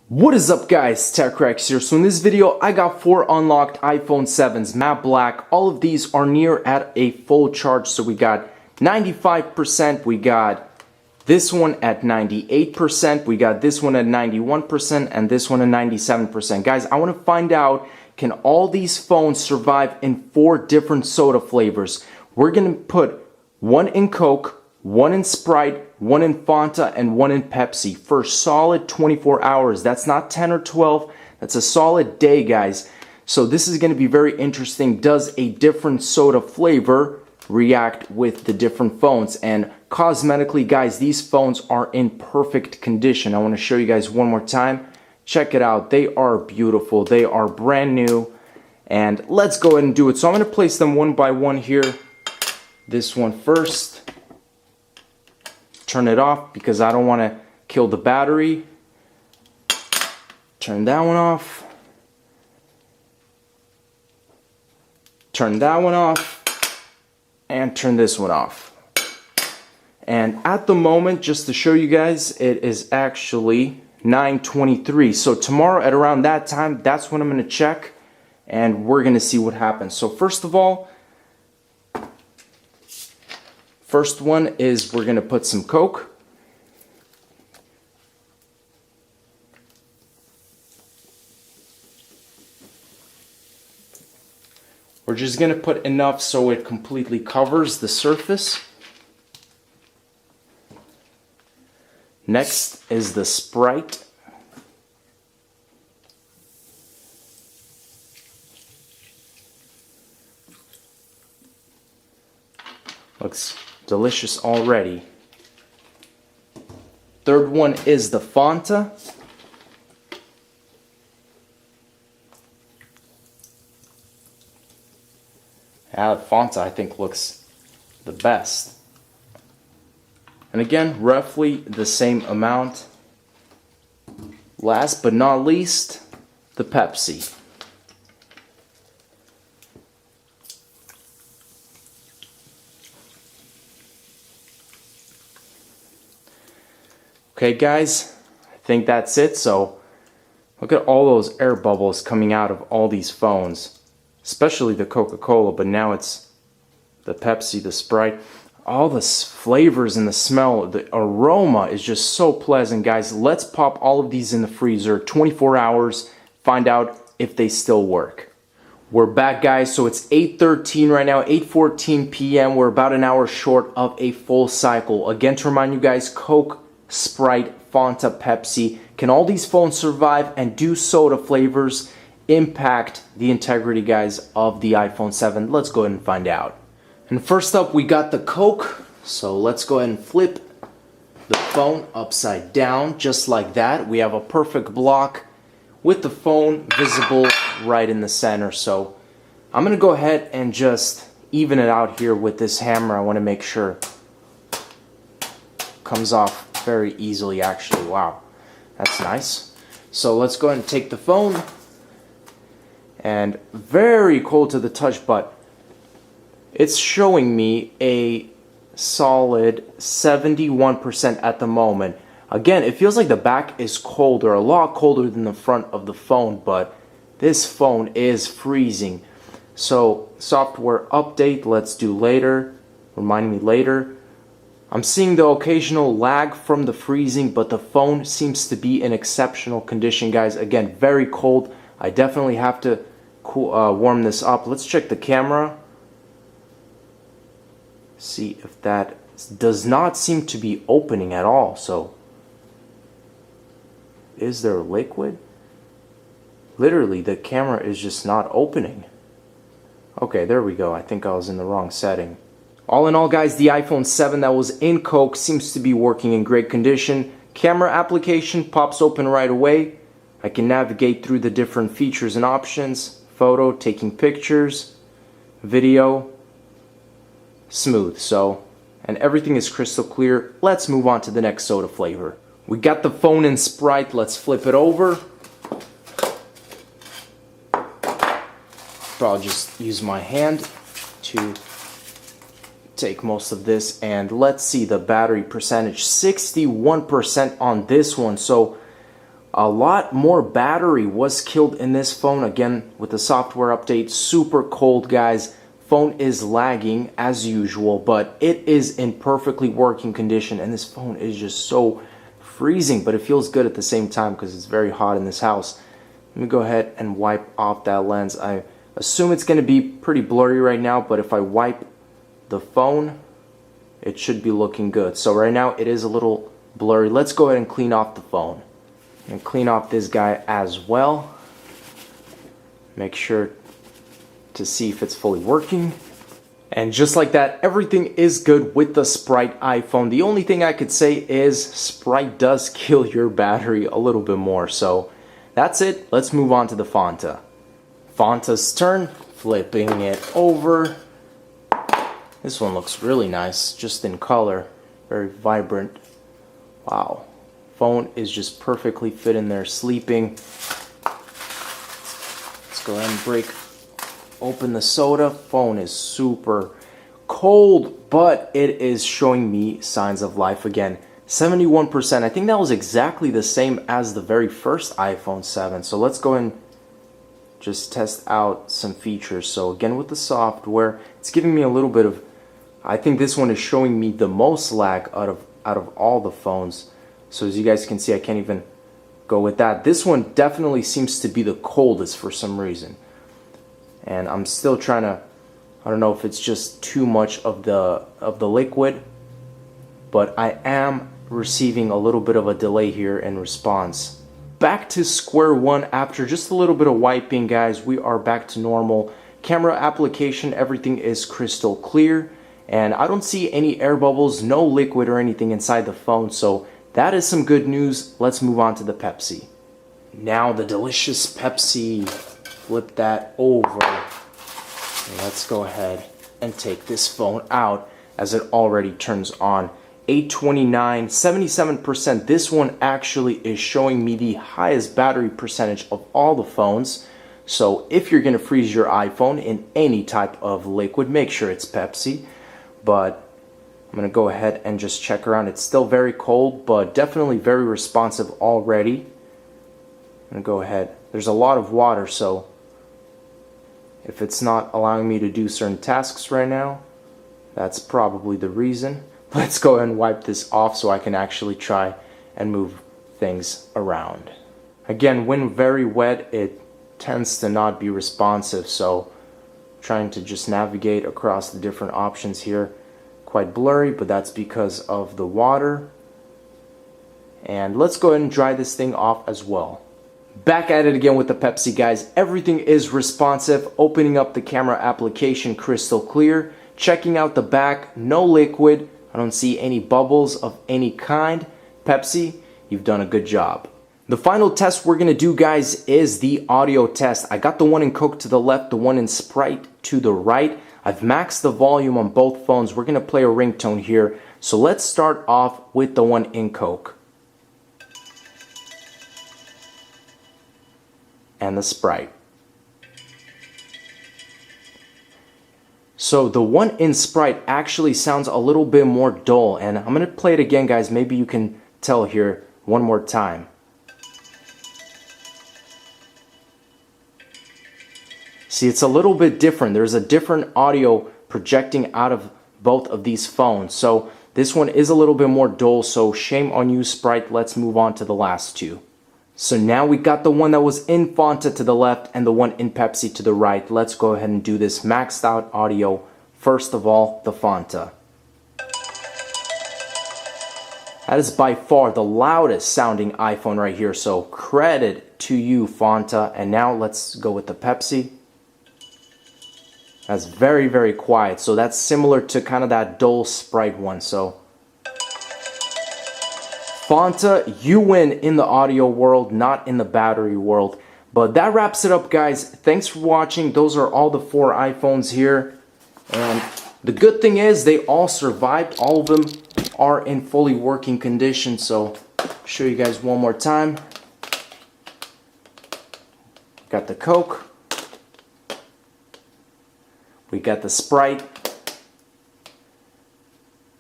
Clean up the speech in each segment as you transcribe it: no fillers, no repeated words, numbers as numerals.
What is up guys, TechRex here. So in this video I got 4 unlocked iPhone 7s, matte black. All of these are near at a full charge. So we got 95%, we got this one at 98%, we got this one at 91%, and this one at 97%. Guys, I want to find out, can all these phones survive in 4 different soda flavors? We're going to put one in Coke, one in Sprite, one in Fanta, and one in Pepsi for solid 24 hours. That's not 10 or 12. That's a solid day, guys. So this is going to be very interesting. Does a different soda flavor react with the different phones? And cosmetically, guys, these phones are in perfect condition. I want to show you guys one more time. Check it out. They are beautiful. They are brand new. And let's go ahead and do it. So I'm going to place them one by one here. This one first. Turn it off because I don't want to kill the battery. Turn that one off. Turn that one off. And turn this one off. And at the moment, just to show you guys, it is actually 9:23. So tomorrow at around that time, that's when I'm going to check. And we're going to see what happens. So first of all, first one is we're going to put some Coke. We're just going to put enough so it completely covers the surface. Next is the Sprite. Looks delicious already. Third one is the Fanta. The Fanta I think looks the best. And again, roughly the same amount. Last but not least, the Pepsi. Okay guys, I think that's it. So look at all those air bubbles coming out of all these phones, especially the Coca-Cola, but now it's the Pepsi, the Sprite. All the flavors and the smell, the aroma is just so pleasant, guys. Let's pop all of these in the freezer, 24 hours, find out if they still work. We're back, guys. So it's 8:13 right now, 8:14 p.m. We're about an hour short of a full cycle. Again, to remind you guys, Coke, Sprite, Fanta, Pepsi. Can all these phones survive, and do soda flavors impact the integrity, guys, of the iPhone 7? Let's go ahead and find out. And first up, we got the Coke. So let's go ahead and flip the phone upside down just like that. We have a perfect block with the phone visible right in the center. So I'm going to go ahead and just even it out here with this hammer. I want to make sure it comes off very easily, actually. Wow, that's nice. So let's go ahead and take the phone, and very cold to the touch, but it's showing me a solid 71% at the moment. Again, it feels like the back is colder, a lot colder than the front of the phone, but this phone is freezing. So software update, let's do later, remind me later. I'm seeing the occasional lag from the freezing, but the phone seems to be in exceptional condition, guys. Again, very cold. I definitely have to warm this up. Let's check the camera. See if that does not seem to be opening at all. So, is there liquid? Literally, the camera is just not opening. Okay, there we go. I think I was in the wrong setting. All in all, guys, the iPhone 7 that was in Coke seems to be working in great condition. Camera application pops open right away. I can navigate through the different features and options. Photo, taking pictures, video, smooth. So, and everything is crystal clear. Let's move on to the next soda flavor. We got the phone in Sprite. Let's flip it over. I'll just use my hand to take most of this, and let's see the battery percentage. 61% on this one. So A lot more battery was killed in this phone. Again, with the software update, super cold, guys. Phone is lagging as usual, but it is in perfectly working condition, and this phone is just so freezing, but it feels good at the same time because it's very hot in this house. Let me go ahead and wipe off that lens. I assume it's going to be pretty blurry right now, but if I wipe the phone, it should be looking good. So right now it is a little blurry. Let's go ahead and clean off the phone. And clean off this guy as well. Make sure to see if it's fully working. And just like that, everything is good with the Sprite iPhone. The only thing I could say is Sprite does kill your battery a little bit more. So that's it. Let's move on to the Fanta. Fanta's turn. Flipping it over. This one looks really nice, just in color. Very vibrant. Wow. Phone is just perfectly fit in there, sleeping. Let's go ahead and break open the soda. Phone is super cold, but it is showing me signs of life again. 71%. I think that was exactly the same as the very first iPhone 7. So let's go and just test out some features. So again, with the software, it's giving me a little bit of, I think this one is showing me the most lag out of all the phones. So as you guys can see, I can't even go with that. This one definitely seems to be the coldest for some reason. And I'm still trying to, I don't know if it's just too much of the liquid, but I am receiving a little bit of a delay here in response. Back to square one after just a little bit of wiping, guys. We are back to normal. Camera application, everything is crystal clear. And I don't see any air bubbles, no liquid or anything inside the phone. So that is some good news. Let's move on to the Pepsi. Now the delicious Pepsi. Flip that over. And let's go ahead and take this phone out as it already turns on. 829, 77%. This one actually is showing me the highest battery percentage of all the phones. So if you're going to freeze your iPhone in any type of liquid, make sure it's Pepsi. But I'm going to go ahead and just check around. It's still very cold, but definitely very responsive already. I'm going to go ahead. There's a lot of water, so if it's not allowing me to do certain tasks right now, that's probably the reason. Let's go ahead and wipe this off so I can actually try and move things around. Again, when very wet, it tends to not be responsive, so trying to just navigate across the different options here. Quite blurry, but that's because of the water. And let's go ahead and dry this thing off as well. Back at it again with the Pepsi, guys. Everything is responsive. Opening up the camera application, crystal clear. Checking out the back, no liquid. I don't see any bubbles of any kind. Pepsi, you've done a good job. The final test we're going to do, guys, is the audio test. I got the one in Coke to the left, the one in Sprite to the right. I've maxed the volume on both phones. We're going to play a ringtone here. So let's start off with the one in Coke. And the Sprite. So the one in Sprite actually sounds a little bit more dull. And I'm going to play it again, guys. Maybe you can tell here one more time. See, it's a little bit different. There's a different audio projecting out of both of these phones. So this one is a little bit more dull, so shame on you, Sprite. Let's move on to the last two. So now we got the one that was in Fanta to the left and the one in Pepsi to the right. Let's go ahead and do this maxed out audio. First of all, the Fanta. That is by far the loudest sounding iPhone right here, so credit to you, Fanta. And now let's go with the Pepsi. That's very, very quiet. So that's similar to kind of that dull Sprite one. So Fanta, you win in the audio world, not in the battery world. But that wraps it up, guys. Thanks for watching. Those are all the 4 iPhones here. And the good thing is they all survived. All of them are in fully working condition. So I'll show you guys one more time. Got the Coke. We got the Sprite.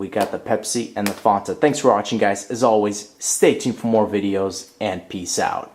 we got the Pepsi and the Fanta. Thanks for watching, guys. As always, stay tuned for more videos, and peace out.